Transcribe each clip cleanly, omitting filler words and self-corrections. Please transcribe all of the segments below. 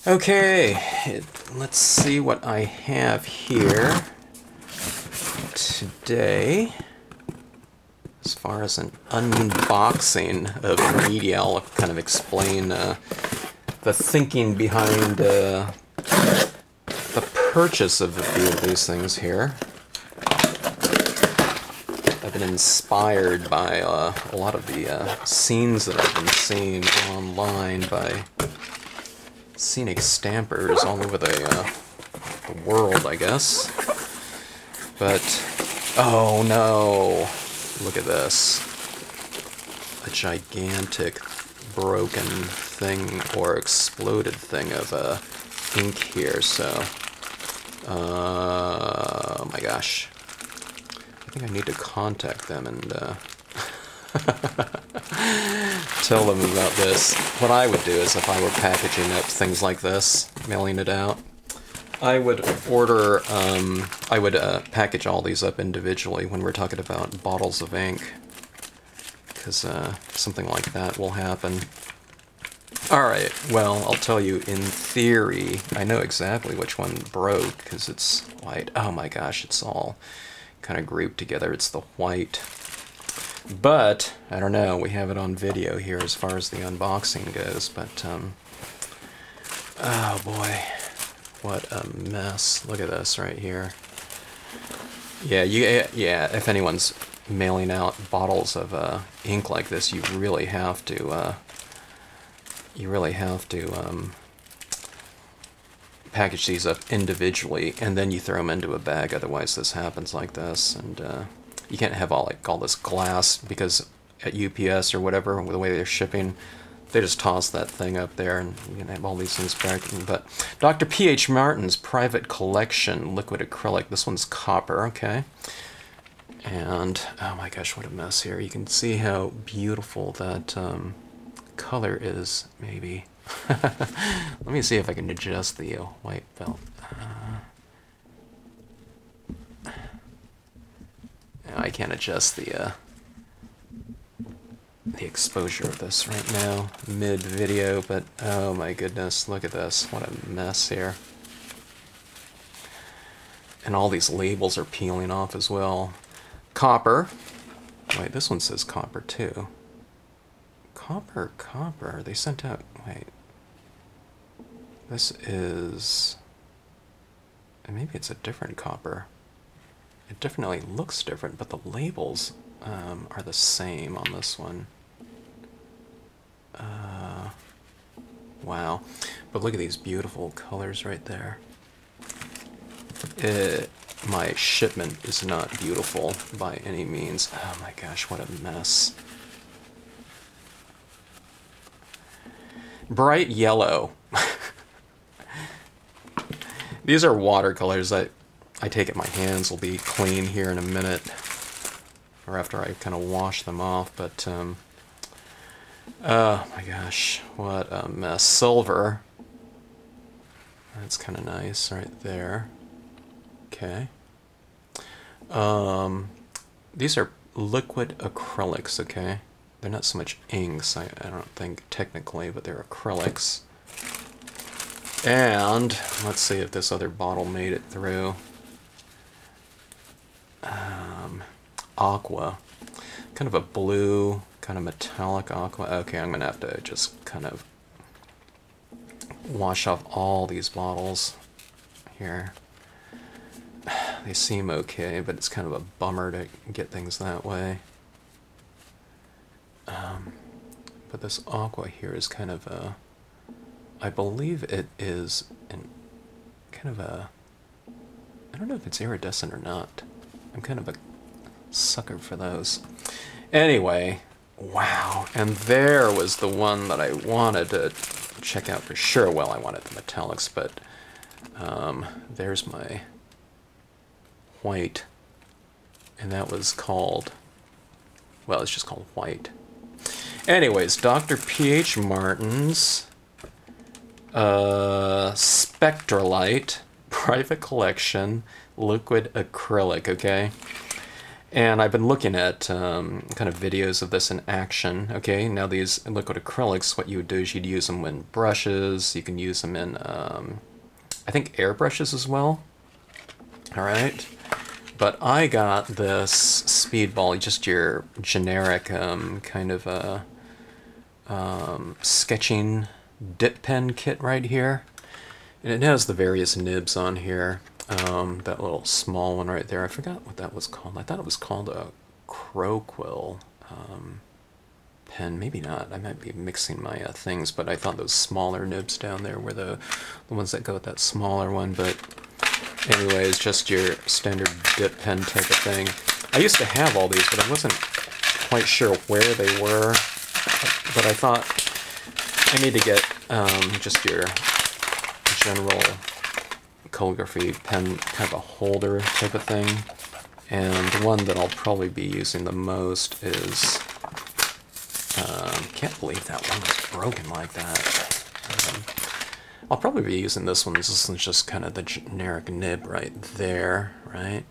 Okay, let's see what I have here today. As far as an unboxing of media, I'll kind of explain the thinking behind the purchase of a few of these things here. I've been inspired by a lot of the scenes that I've been seeing online by scenic stampers all over the world, I guess. But, oh no, look at this. A gigantic broken thing or exploded thing of ink here, so, oh my gosh. I think I need to contact them and tell them about this. What I would do is, if I were packaging up things like this, mailing it out, I would order, I would package all these up individually when we're talking about bottles of ink, because something like that will happen. Alright, well, I'll tell you, in theory, I know exactly which one broke, because it's white. Oh my gosh, it's all kind of grouped together. It's the white. But, I don't know, we have it on video here as far as the unboxing goes, but, oh boy, what a mess. Look at this right here. Yeah, yeah, if anyone's mailing out bottles of ink like this, you really have to, package these up individually, and then you throw them into a bag, otherwise this happens like this, and you can't have all this glass, because at UPS or whatever, the way they're shipping, they just toss that thing up there, and you can have all these things back. But Dr. P.H. Martin's Private Collection Liquid Acrylic, this one's copper, okay. And, oh my gosh, what a mess here. You can see how beautiful that color is, maybe. Let me see if I can adjust the white belt. I can't adjust the exposure of this right now, mid-video, but oh my goodness, look at this. What a mess here. And all these labels are peeling off as well. Copper. Wait, this one says copper too. Copper. They sent out, wait. This is, maybe it's a different copper. It definitely looks different, but the labels are the same on this one. Wow. But look at these beautiful colors right there. My shipment is not beautiful by any means. Oh my gosh, what a mess. Bright yellow. These are watercolors. I take it my hands will be clean here in a minute, or after I kind of wash them off, but oh my gosh, what a mess. Silver. That's kind of nice right there. Okay. These are liquid acrylics, okay? They're not so much inks, I don't think, technically, but they're acrylics. And let's see if this other bottle made it through. Aqua. Kind of a blue, kind of metallic aqua. Okay, I'm going to have to just kind of wash off all these bottles here. They seem okay, but it's kind of a bummer to get things that way. But this aqua here is kind of a, I believe it is kind of a, I don't know if it's iridescent or not. I'm kind of a sucker for those. Anyway, wow. And there was the one that I wanted to check out for sure. Well, I wanted the metallics, but there's my white. And that was called, well, it's just called white. Anyways, Dr. P.H. Martin's Spectralite Private Collection Liquid Acrylic, okay? And I've been looking at kind of videos of this in action. Okay, now these liquid acrylics, what you would do is you'd use them in brushes. You can use them in, I think, airbrushes as well. All right. But I got this Speedball, just your generic kind of sketching dip pen kit right here. And it has the various nibs on here. That little small one right there, I forgot what that was called. I thought it was called a Crowquill pen. Maybe not. I might be mixing my things, but I thought those smaller nibs down there were the ones that go with that smaller one. But anyways, just your standard dip pen type of thing. I used to have all these, but I wasn't quite sure where they were. But I thought I need to get just your general calligraphy pen, kind of a holder type of thing. And the one that I'll probably be using the most is, can't believe that one was broken like that. I'll probably be using this one. This one's just kind of the generic nib right there, right?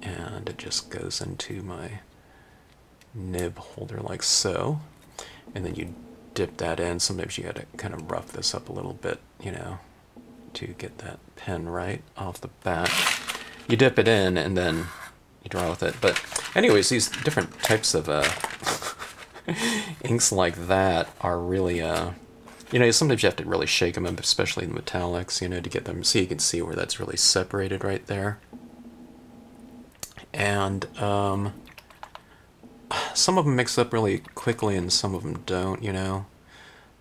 And it just goes into my nib holder like so. And then you dip that in. Sometimes you gotta kind of rough this up a little bit, you know, to get that pen right off the bat. You dip it in and then you draw with it. But anyways, these different types of inks like that are really, you know, sometimes you have to really shake them up, especially the metallics, you know, to get them, so you can see where that's really separated right there. And some of them mix up really quickly and some of them don't, you know.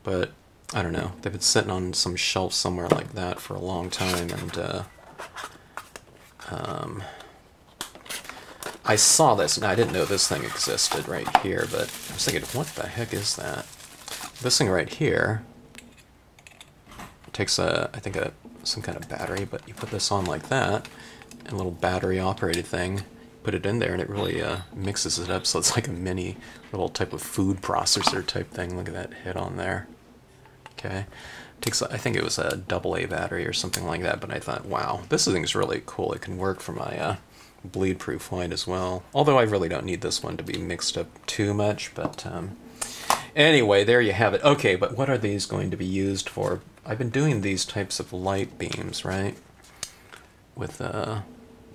But I don't know. They've been sitting on some shelf somewhere like that for a long time, and I saw this, and I didn't know this thing existed right here, but I was thinking, what the heck is that? This thing right here takes I think some kind of battery, but you put this on like that, and a little battery-operated thing, put it in there, and it really mixes it up, so it's like a mini little type of food processor type thing. Look at that hit on there. Okay, takes, I think it was a AA battery or something like that, but I thought, wow, this thing's really cool. It can work for my bleed-proof white as well. Although I really don't need this one to be mixed up too much, but anyway, there you have it. Okay, but what are these going to be used for? I've been doing these types of light beams, right, with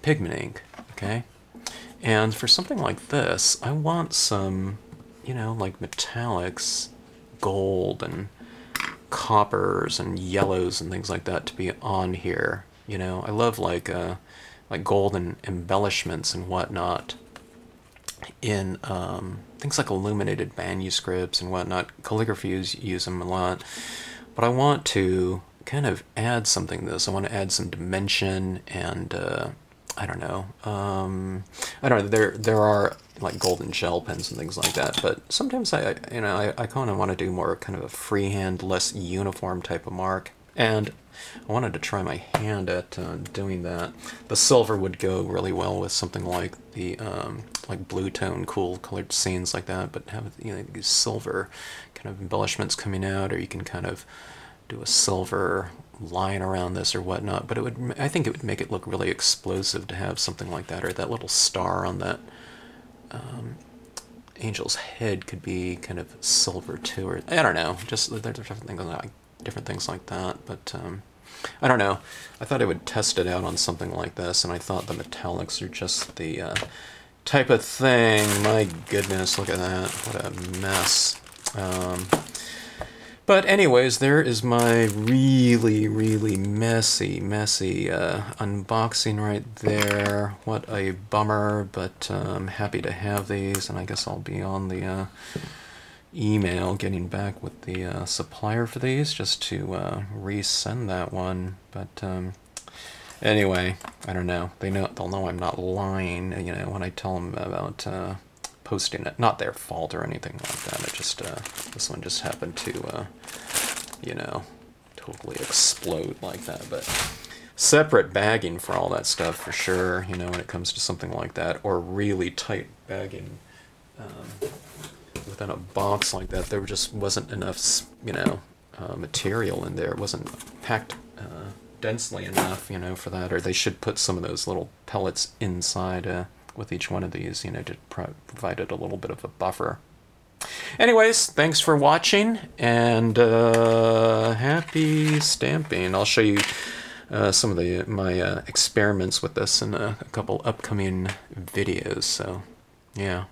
pigment ink, okay? And for something like this, I want some, you know, like metallics, gold and coppers and yellows and things like that to be on here. You know, I love like golden embellishments and whatnot in things like illuminated manuscripts and whatnot. Calligraphy use them a lot, but I want to kind of add something to this. I want to add some dimension and I don't know. I don't know. There are like golden gel pens and things like that, but sometimes I kind of want to do more kind of a freehand, less uniform type of mark. And I wanted to try my hand at doing that. The silver would go really well with something like the like blue tone, cool colored scenes like that. But have, you know, these silver kind of embellishments coming out, or you can kind of do a silver line around this or whatnot. But it would, I think it would make it look really explosive to have something like that, or that little star on that angel's head could be kind of silver too, or I don't know. Just there's different things like that. But I don't know. I thought I would test it out on something like this, and I thought the metallics are just the type of thing. My goodness, look at that. What a mess. But anyways, there is my really, really messy unboxing right there. What a bummer, but I'm happy to have these, and I guess I'll be on the email getting back with the supplier for these just to resend that one. But anyway, I don't know. They'll know I'm not lying, you know, when I tell them about posting it. Not their fault or anything like that. It just this one just happened to you know, totally explode like that. But separate bagging for all that stuff for sure, you know, when it comes to something like that, or really tight bagging within a box like that. There just wasn't enough, you know, material in there. It wasn't packed densely enough, you know, for that. Or they should put some of those little pellets inside with each one of these, you know, to provide it a little bit of a buffer. Anyways, thanks for watching, and happy stamping. I'll show you some of my experiments with this in a couple upcoming videos. So, yeah.